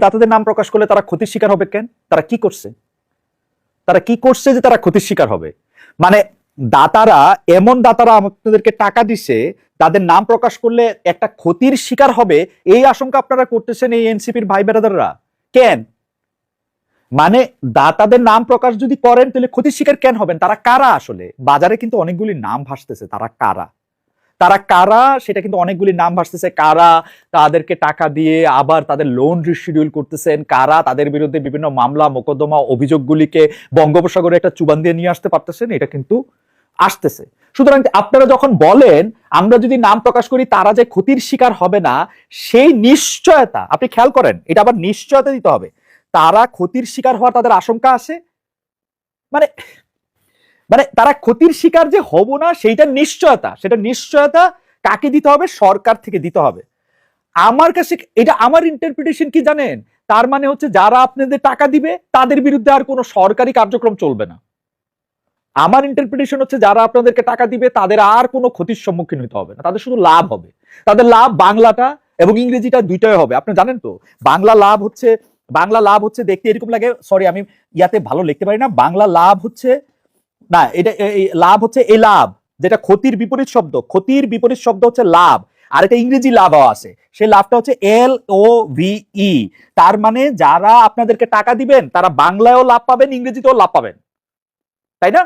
দাতাদের নাম প্রকাশ করলে তারা ক্ষতির শিকার হবে কেন? তারা কি করছে? যে তারা ক্ষতির শিকার হবে? মানে দাতারা, এমন দাতারা আপনাদেরকে টাকা দিছে, তাদের নাম প্রকাশ করলে একটা ক্ষতির শিকার হবে, এই আশঙ্কা আপনারা করতেছেন এই এনসিপির ভাই বেরাদাররা কেন? মানে দাতাদের নাম প্রকাশ যদি করেন তাহলে ক্ষতির শিকার কেন হবেন? তারা কারা আসলে? বাজারে কিন্তু অনেকগুলি নাম ভাসতেছে, তারা কারা সেটা কিন্তু অনেকগুলি নাম ভাসতেছে। কারা তাদেরকে টাকা দিয়ে আবার তাদের লোন রিশিডিউল করতেছেন, কারা তাদের বিরুদ্ধে বিভিন্ন মামলা মোকদ্দমা অভিযোগগুলিকে বঙ্গোপসাগরে একটা চুবান দিয়ে নিয়ে আসতে পারতেছেন, এটা কিন্তু আসতেছে। সুতরাং আপনারা যখন বলেন আমরা যদি নাম প্রকাশ করি তারা যে ক্ষতির শিকার হবে না, সেই নিশ্চয়তা আপনি খেয়াল করেন, এটা আবার নিশ্চয়তা দিতে হবে। তারা ক্ষতির শিকার হওয়ার তাদের আশঙ্কা আছে, মানে মানে তারা ক্ষতির শিকার যে হব না সেইটা নিশ্চয়তা, সেটা নিশ্চয়তা কাকে দিতে হবে? সরকার থেকে দিতে হবে। আমার কাছে এটা, আমার ইন্টারপ্রিটেশন কি জানেন? তার মানে হচ্ছে যারা আপনাদের টাকা দিবে তাদের বিরুদ্ধে আর কোনো সরকারি কার্যক্রম চলবে না। আমার ইন্টারপ্রিটেশন হচ্ছে যারা আপনাদেরকে টাকা দিবে তাদের আর কোনো ক্ষতির সম্মুখীন হতে হবে না, তাদের শুধু লাভ হবে। তাদের লাভ বাংলাটা এবং ইংরেজিটা দুইটাই হবে। আপনি জানেন তো বাংলা লাভ হচ্ছে দেখতে এরকম লাগে, সরি আমি ইয়াতে ভালো লিখতে পারি না, বাংলা লাভ হচ্ছে না, এটা লাভ হচ্ছে এই লাভ, যেটা ক্ষতির বিপরীত শব্দ হচ্ছে লাভ, আর এটা ইংরেজি লাভও আছে, সেই লাভটা হচ্ছে LOVE। তার মানে যারা আপনাদেরকে টাকা দিবেন তারা বাংলায়ও লাভ পাবেন, ইংরেজিতেও লাভ পাবেন, তাই না?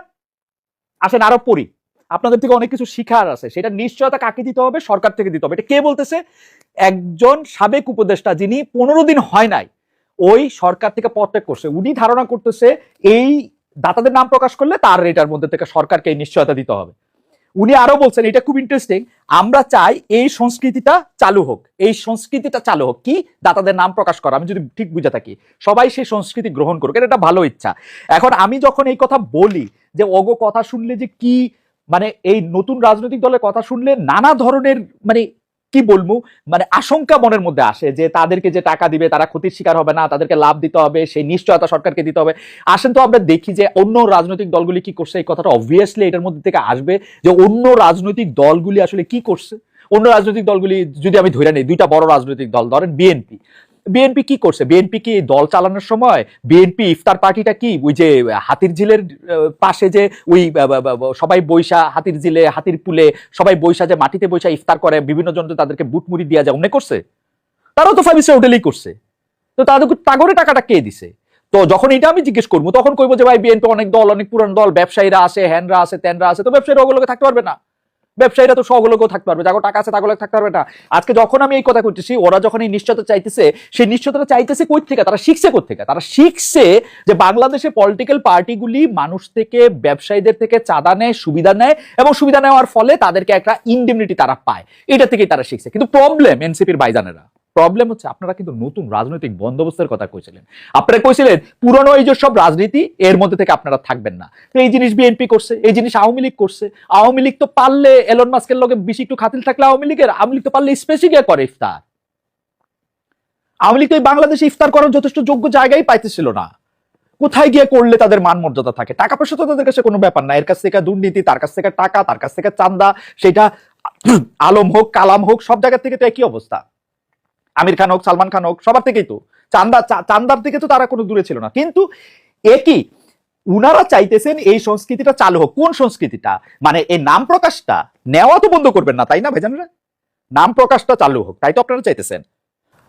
আসেন আরো পড়ি, আপনাদের থেকে অনেক কিছু শিখার আছে। সেটা নিশ্চয়তা কাকে দিতে হবে? সরকার থেকে দিতে হবে। এটা কে বলতেছে? একজন সাবেক উপদেষ্টা, যিনি 15 দিন হয় নাই ওই সরকার থেকে পদত্যাগ করছে, উনি ধারণা করতেছে এই দাতাদের নাম প্রকাশ করলে তার এটার মধ্যে থেকে সরকারকে এই নিশ্চয়তা দিতে হবে। উনি আরো বলছেন, এটা খুব ইন্টারেস্টিং, আমরা চাই এই সংস্কৃতিটা চালু হোক, কি দাতাদের নাম প্রকাশ করা। আমি যদি ঠিক বুঝে থাকি, সবাই সেই সংস্কৃতি গ্রহণ করুক, এটা একটা ভালো ইচ্ছা। এখন আমি যখন এই কথা বলি যে ওগো কথা শুনলে যে কি, মানে এই নতুন রাজনৈতিক দলের কথা শুনলে নানা ধরনের মানে কি বলবো, মানে আশঙ্কা মনের মধ্যে আসে যে তাদেরকে যে টাকা দিবে তারা ক্ষতির শিকার হবে না, তাদেরকে লাভ দিতে হবে, সেই নিশ্চয়তা সরকারকে দিতে হবে। আসেন তো আমরা দেখি যে অন্য রাজনৈতিক দলগুলি কি করছে। এই কথাটা অবভিয়াসলি এটার মধ্যে থেকে আসবে যে অন্য রাজনৈতিক দলগুলি আসলে কি করছে। অন্য রাজনৈতিক দলগুলি যদি আমি ধরে নেই, দুইটা বড় রাজনৈতিক দল, ধরেন বিএনপি কি করছে? বিএনপি কি দল চালানোর সময় বিএনপি ইফতার পার্টিটা কি ওই যে হাতির ঝিলের পাশে যে ওই সবাই বৈশা হাতির ঝিলে হাতির পুলে সবাই বৈশা যে মাটিতে বৈশা ইফতার করে, বিভিন্ন জন তাদেরকে বুট মুড়ি দিয়া যায়, অনেক করছে? তারাও তো 5 স্টার হোটেলেই করছে। তো তাদের তাগরে টাকাটা কে দিছে? তো যখন এটা আমি জিজ্ঞেস করবো তখন কইবো যে ভাই বিএনপি অনেক দল, অনেক পুরান দল, ব্যবসায়ীরা আছে, হ্যানরা আছে, ত্যানরা আছে। তো ব্যবসায়ীরা ওগুলোকে থাকতে পারবে না? ব্যবসায়ীরা তো সবগুলোকেও থাকতে পারবে, যাগো টাকা আছে তাগুলো থাকতে পারবে না। আজকে যখন আমি এই কথা করতেছি, ওরা যখন এই নিশ্চয়তা চাইতেছে, সেই নিশ্চয়তা চাইতেছে কই থেকে? তারা শিখছে যে বাংলাদেশে পলিটিক্যাল পার্টিগুলি মানুষ থেকে, ব্যবসায়ীদের থেকে চাঁদা নেয়, সুবিধা নেয়, এবং সুবিধা নেওয়ার ফলে তাদেরকে একটা ইনডেমনিটি তারা পায়, এটা থেকেই তারা শিখছে। কিন্তু প্রবলেম এনসিপির ভাইজানেরা, প্রবলেম হচ্ছে আপনারা কিন্তু নতুন রাজনৈতিক বন্দোবস্তের কথা কইছিলেন, আপনারা কইছিলেন পুরনো এই যে সব রাজনীতি এর মধ্যে থেকে আপনারা থাকবেন না। তো এই জিনিস বিএনপি করছে, এই জিনিস আওয়ামী লীগ করছে। আওয়ামী লীগ তো পারলে এলন মাস্কের লগে বেশি একটু খাতিল থাকলে আওয়ামী লীগ তো পারলে স্পেসিফিক করে ইফতার। আওয়ামী লীগ তো বাংলাদেশে ইফতার করার যথেষ্ট যোগ্য জায়গায় পাইতেছিল না। কোথায় গিয়ে করলে তাদের মান মর্যাদা থাকে? টাকা পয়সা তো তাদের কাছে কোনো ব্যাপার না, এর কাছ থেকে দুর্নীতি, তার কাছ থেকে টাকা, তার কাছ থেকে চান্দা, সেটা আলম হোক কালাম হোক সব জায়গা থেকে তো একই অবস্থা। আমির খান হোক, সালমান খান হোক, সবার থেকেই তো চান্দার থেকে তো তারা কোনো দূরে ছিল না। কিন্তু একই উনারা চাইতেছেন এই সংস্কৃতিটা চালু হোক। কোন সংস্কৃতিটা? মানে এই নাম প্রকাশটা নেওয়া তো বন্ধ করবেন না, তাই না ভাইজানরা? নাম প্রকাশটা চালু হোক, তাই তো আপনারা চাইতেছেন।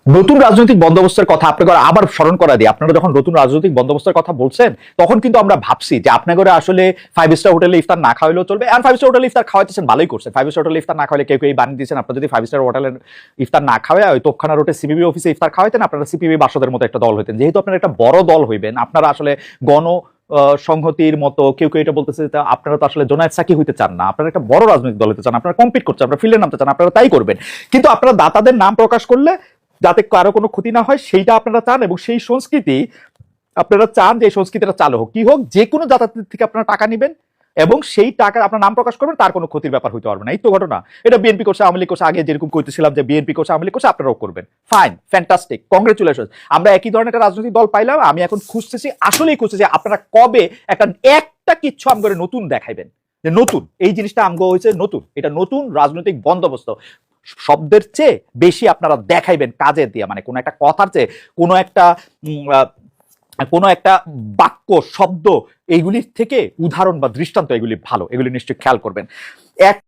নতুন রাজনৈতিক বন্দোবস্তের কথা আপনাকে আবার স্মরণ করা দিই। আপনারা যখন নতুন রাজনৈতিক বন্দোবস্তের কথা বলছেন তখন কিন্তু আমরা ভাবছি যে আপনাদের আসলে 5 স্টার হোটেলে ইফতার না খাওয়াইলেও চলবে। আর 5 স্টার হোটেলে ইফতার খাওয়াইতেছেন, ভালোই করছেন। 5 স্টার হোটেলে ইফতার না খাওয়াইলে কেউ বানিয়ে দিয়েছেন। আপনারা যদি 5 স্টার হোটেলের ইফতার না খাওয়ায় ওই তোপখানা রোডে সিপিবি অফিসে ইফতার খাওয়াইতেন, আপনারা সিপিবি বাসদের মতো একটা দল হইতেন। যেহেতু আপনারা একটা বড় দল হইবেন, আপনারা আসলে গণ সংহতির মতো কেউ এটা বলতেছে, আপনারা তো আসলে জোনায়েদ সাকি হইতে চান না, আপনারা একটা বড় রাজনৈতিক দল হইতে চান, আপনারা কম্পিট করছেন, আপনারা ফিল্ডে নামতে চান, আপনারা তাই করবেন। কিন্তু আপনারা দাতাদের নাম প্রকাশ করলে যাতে কারো কোনো ক্ষতি না হয় সেইটা আপনারা চান, এবং সেই সংস্কৃতি আপনারা চান যে এই সংস্কৃতিটা চালু হোক। কি হোক? যে কোনো দাতাদের থেকে আপনারা টাকা নেবেন এবং সেই টাকা আপনার নাম প্রকাশ করবেন, তার কোনো ক্ষতির ব্যাপার হইতে পারবে না। এই তো ঘটনা। এটা বিএনপি করছে, আওয়ামী লীগ করছে। আগে যেরকম কইতেছিলাম যে বিএনপি করছে, আওয়ামী লীগ করছে, আপনারাও করবেন। Fine, fantastic, congratulation. আমরা একই ধরনের একটা রাজনৈতিক দল পাইলাম। আমি এখন খুঁজতেছি, আসলেই খুঁজতেছি আপনারা কবে একটা কিচ্ছু আমগরে নতুন দেখাইবেন, যে নতুন এই জিনিসটা আমগো হয়েছে নতুন, এটা নতুন রাজনৈতিক বন্দোবস্ত। শব্দের চেয়ে বেশি আপনারা দেখাইবেন কাজে দিয়ে, মানে কোনো একটা কথার চেয়ে কোনো একটা বাক্য শব্দ এইগুলির থেকে উদাহরণ বা দৃষ্টান্ত এগুলি ভালো, এগুলি নিশ্চয়ই খেয়াল করবেন। এক